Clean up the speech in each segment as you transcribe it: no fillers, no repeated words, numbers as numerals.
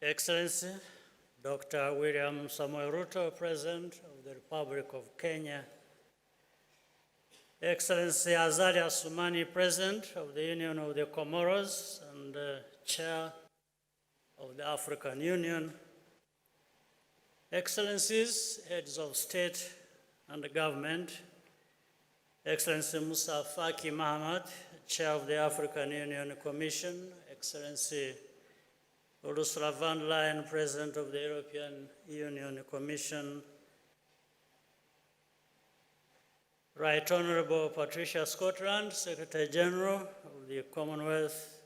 Excellency, Dr. William Samoei Ruto, President of the Republic of Kenya, Excellency Azalia Sumani, President of the Union of the Comoros and Chair of the African Union, Excellencies, Heads of State and Government, Excellency Musa Faki Mahamat, Chair of the African Union Commission, Excellency Ursula von der Leyen, President of the European Union Commission, Right Honorable Patricia Scotland, Secretary General of the Commonwealth,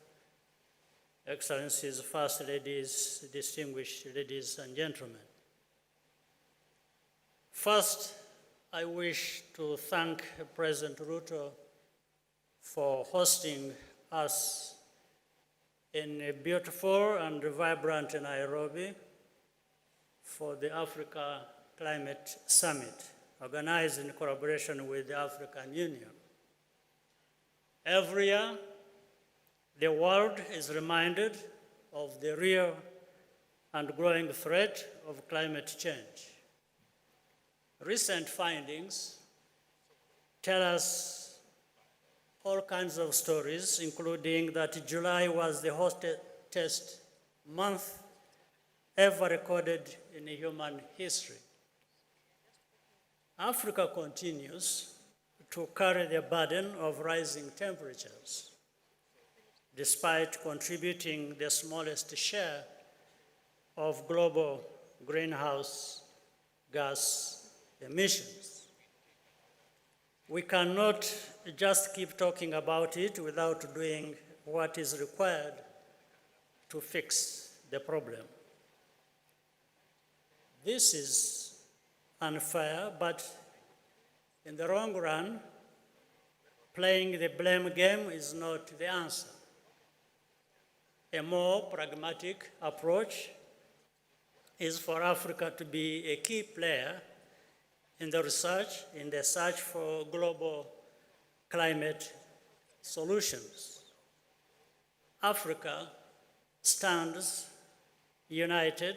Excellencies, First Ladies, distinguished ladies and gentlemen. First, I wish to thank President Ruto for hosting us in a beautiful and vibrant Nairobi for the Africa Climate Summit, organized in collaboration with the African Union. Every year, the world is reminded of the real and growing threat of climate change. Recent findings tell us all kinds of stories, including that July was the hottest month ever recorded in human history. Africa continues to carry the burden of rising temperatures, despite contributing the smallest share of global greenhouse gas emissions. We cannot just keep talking about it without doing what is required to fix the problem. This is unfair, but in the long run, playing the blame game is not the answer. A more pragmatic approach is for Africa to be a key player in the search for global climate solutions. Africa stands united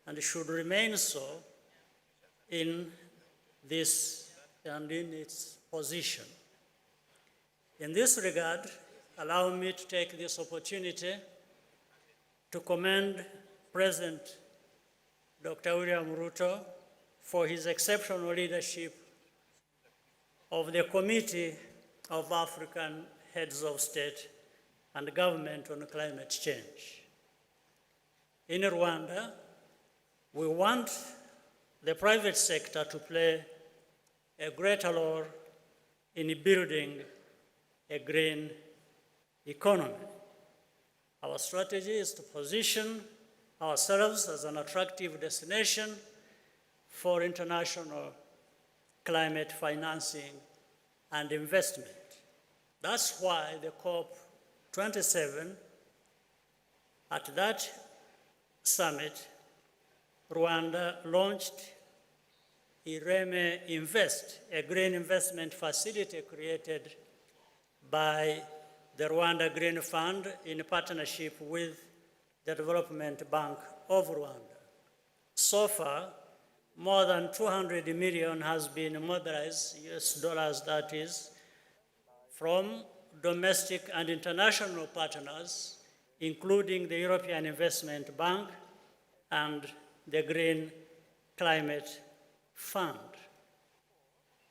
and should remain so in this and in its position. In this regard, allow me to take this opportunity to commend President Dr. William Ruto for his exceptional leadership of the Committee of African Heads of State and Government on Climate Change. In Rwanda, we want the private sector to play a greater role in building a green economy. Our strategy is to position ourselves as an attractive destination for international climate financing and investment. That's why the COP27, at that summit, Rwanda launched Ireme Invest, a green investment facility created by the Rwanda Green Fund in partnership with the Development Bank of Rwanda. So far, more than 200 million has been mobilized, US dollars that is, from domestic and international partners, including the European Investment Bank and the Green Climate Fund.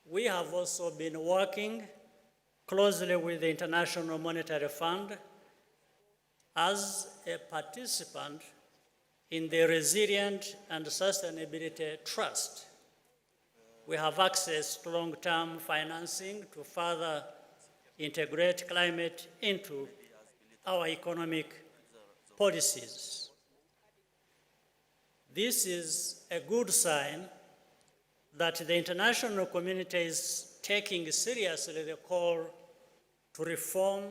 We have also been working closely with the International Monetary Fund as a participant in the Resilient and Sustainability Trust. We have access to long-term financing to further integrate climate into our economic policies. This is a good sign that the international community is taking seriously the call to reform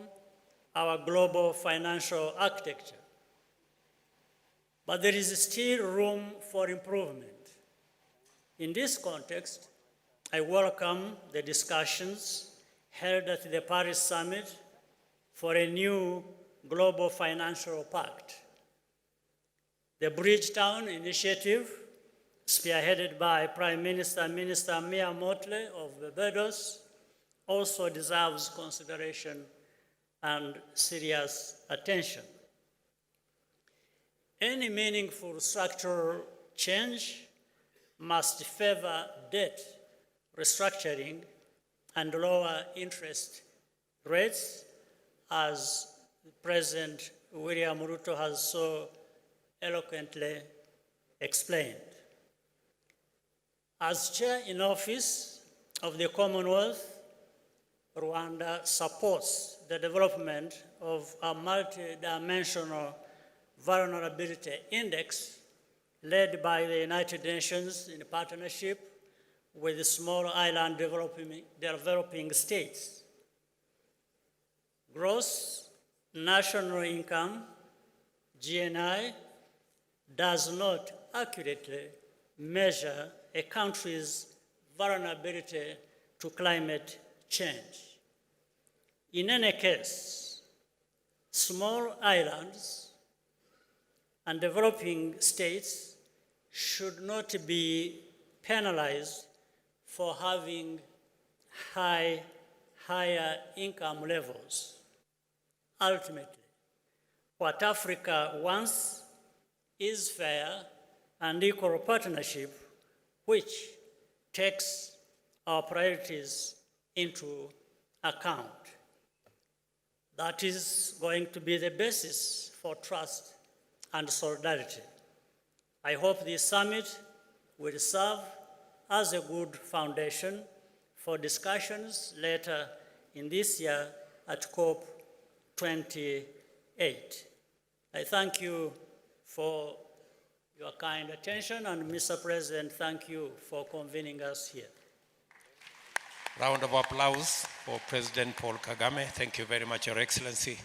our global financial architecture. But there is still room for improvement. In this context, I welcome the discussions held at the Paris Summit for a new global financial pact. The Bridgetown Initiative, spearheaded by Prime Minister Mia Mottley of Barbados, also deserves consideration and serious attention. Any meaningful structural change must favor debt restructuring and lower interest rates, as President William Ruto has so eloquently explained. As chair in office of the Commonwealth, Rwanda supports the development of a multidimensional vulnerability index led by the United Nations in partnership with the small island developing states. Gross national income, GNI, does not accurately measure a country's vulnerability to climate change. In any case, small islands and developing states should not be penalized for having higher income levels. Ultimately, what Africa wants is fair and equal partnership, which takes our priorities into account. That is going to be the basis for trust and solidarity. I hope this summit will serve as a good foundation for discussions later in this year at COP28. I thank you for your kind attention, and Mr. President, thank you for convening us here. Round of applause for President Paul Kagame. Thank you very much, Your Excellency.